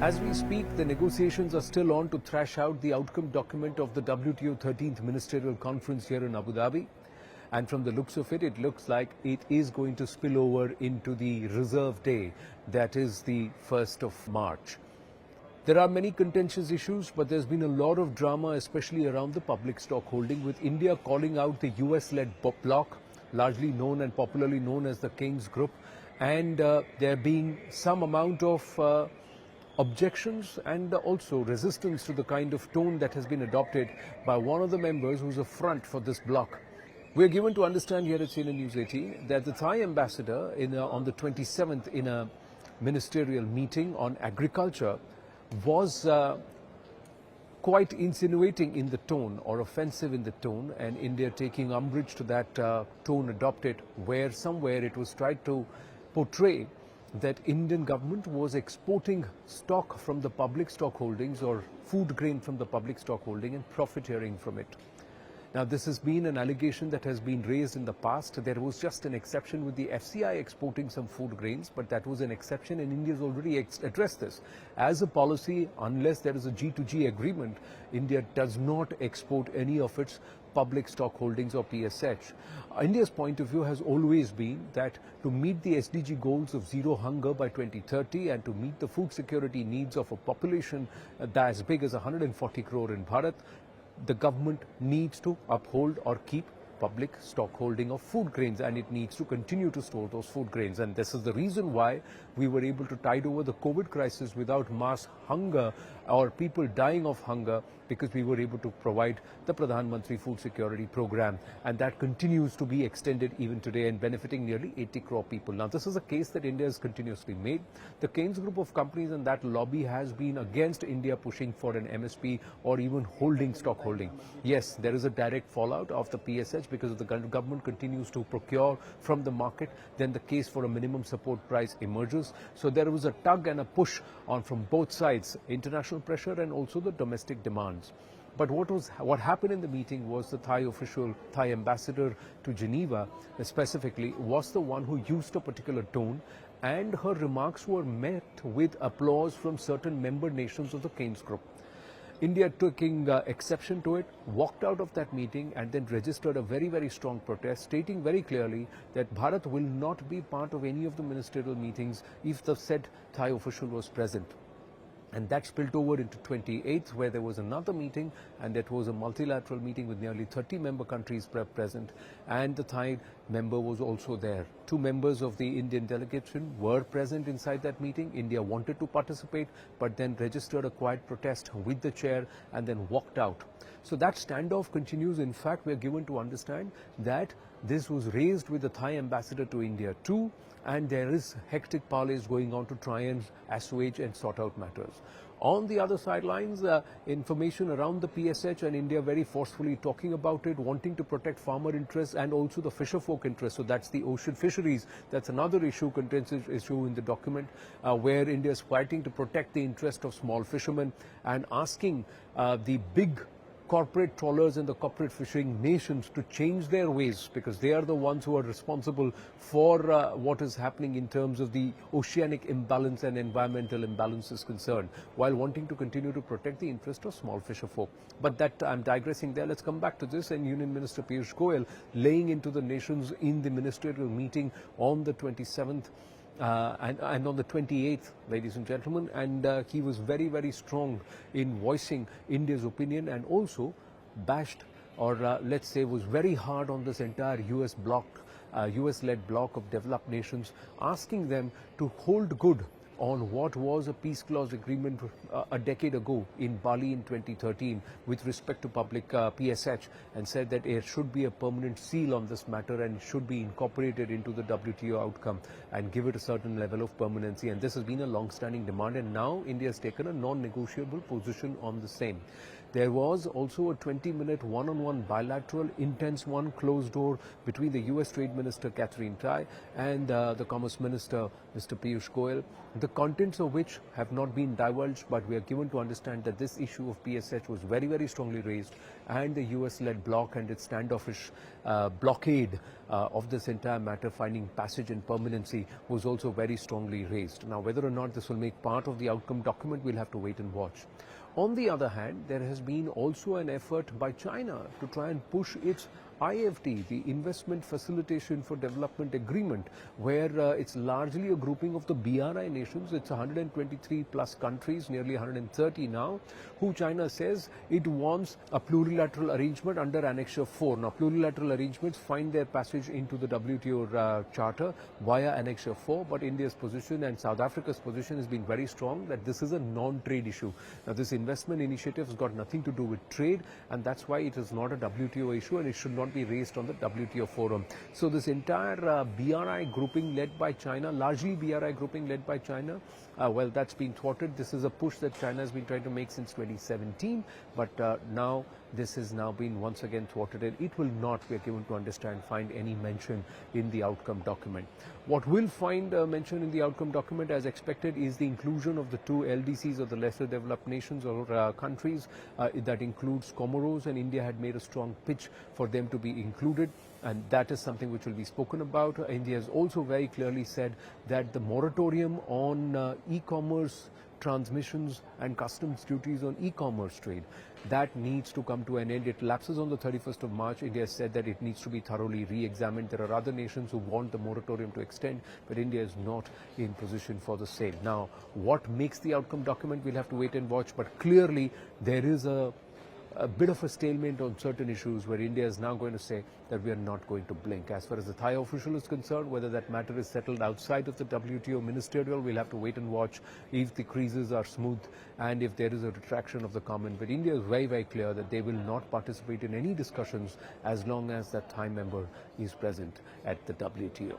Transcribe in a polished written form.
As we speak, the negotiations are still on to thrash out the outcome document of the WTO 13th Ministerial Conference here in Abu Dhabi. And from the looks of it, it looks like it is going to spill over into the reserve day, that is the 1st of March. There are many contentious issues, but there's been a lot of drama, especially around the public stock holding, with India calling out the US-led bloc, largely known and popularly known as the Kings Group, and there being some amount of objections and also resistance to the kind of tone that has been adopted by one of the members who's a front for this bloc. We're given to understand here at CNN News 18 that the Thai ambassador on the 27th in a ministerial meeting on agriculture was quite insinuating in the tone or offensive in the tone, and India taking umbrage to that tone adopted, where somewhere it was tried to portray that Indian government was exporting stock from the public stock holdings or food grain from the public stock holding and profiteering from it. Now, this has been an allegation that has been raised in the past. There was just an exception with the FCI exporting some food grains, but that was an exception, and India has already addressed this. As a policy, unless there is a G2G agreement, India does not export any of its public stock holdings or PSH. India's point of view has always been that to meet the SDG goals of zero hunger by 2030 and to meet the food security needs of a population as big as 140 crore in Bharat, the government needs to uphold or keep public stock holding of food grains, and it needs to continue to store those food grains. And this is the reason why we were able to tide over the COVID crisis without mass hunger or people dying of hunger, because we were able to provide the Pradhan Mantri Food Security Program, and that continues to be extended even today and benefiting nearly 80 crore people. Now, this is a case that India has continuously made. The Keynes group of companies and that lobby has been against India pushing for an MSP or even holding stock holding. Yes, there is a direct fallout of the PSH because if the government continues to procure from the market, then the case for a minimum support price emerges. So there was a tug and a push on from both sides, international pressure and also the domestic demands. But what happened in the meeting was the Thai ambassador to Geneva specifically, was the one who used a particular tone, and her remarks were met with applause from certain member nations of the Keynes Group. India taking exception to it, walked out of that meeting and then registered a very, very strong protest, stating very clearly that Bharat will not be part of any of the ministerial meetings if the said Thai official was present. And that spilled over into 28th, where there was another meeting, and that was a multilateral meeting with nearly 30 member countries present, and the Thai member was also there. 2 members of the Indian delegation were present inside that meeting. India wanted to participate, but then registered a quiet protest with the chair and then walked out. So that standoff continues. In fact, we are given to understand that this was raised with the Thai ambassador to India too, and there is hectic parleys going on to try and assuage and sort out matters. On the other sidelines, information around the PSH and India very forcefully talking about it, wanting to protect farmer interests and also the fisher folk interests. So that's the ocean fisheries. That's another issue, contentious issue in the document, where India is fighting to protect the interest of small fishermen and asking the big corporate trawlers and the corporate fishing nations to change their ways, because they are the ones who are responsible for what is happening in terms of the oceanic imbalance and environmental imbalance is concerned, while wanting to continue to protect the interest of small fisher folk. But that I'm digressing there. Let's come back to this. And Union Minister Piyush Goyal laying into the nations in the ministerial meeting on the 27th and on the 28th, ladies and gentlemen, and he was very, very strong in voicing India's opinion, and also bashed, or let's say was very hard on this entire US-led bloc of developed nations, asking them to hold good on what was a peace clause agreement a decade ago in Bali in 2013 with respect to public PSH, and said that there should be a permanent seal on this matter and should be incorporated into the WTO outcome and give it a certain level of permanency. And this has been a long-standing demand, and now India has taken a non-negotiable position on the same. There was also a 20-minute one-on-one bilateral, intense one, closed door between the US Trade Minister Catherine Tai and the Commerce Minister Mr. Piyush Goyal, the contents of which have not been divulged, but we are given to understand that this issue of PSH was very, very strongly raised, and the US-led bloc and its standoffish blockade of this entire matter finding passage and permanency was also very strongly raised. Now, whether or not this will make part of the outcome document, we'll have to wait and watch. On the other hand, there has been also an effort by China to try and push its IFT, the Investment Facilitation for Development Agreement, where it's largely a grouping of the BRI nations. It's 123 plus countries, nearly 130 now, who China says it wants a plurilateral arrangement under Annexure 4. Now, plurilateral arrangements find their passage into the WTO Charter via Annexure 4, but India's position and South Africa's position has been very strong that this is a non-trade issue. Now, this investment initiative has got nothing to do with trade, and that's why it is not a WTO issue, and it should not be raised on the WTO forum. So this entire BRI grouping led by China, largely BRI grouping led by China, well, that's been thwarted. This is a push that China has been trying to make since 2017, but now this has now been once again thwarted, and it will not, we are given to understand, find any mention in the outcome document. What will find mention in the outcome document, as expected, is the inclusion of the two LDCs, or the lesser developed nations or countries. That includes Comoros, and India had made a strong pitch for them to be included, and that is something which will be spoken about. India has also very clearly said that the moratorium on e-commerce transmissions and customs duties on e-commerce trade, that needs to come to an end. It lapses on the 31st of March. India has said that it needs to be thoroughly re-examined. There are other nations who want the moratorium to extend, but India is not in position for the same. Now, what makes the outcome document, we'll have to wait and watch, but clearly there is a bit of a stalemate on certain issues where India is now going to say that we are not going to blink. As far as the Thai official is concerned, whether that matter is settled outside of the WTO ministerial, we'll have to wait and watch if the creases are smooth and if there is a retraction of the comment. But India is very, very clear that they will not participate in any discussions as long as that Thai member is present at the WTO.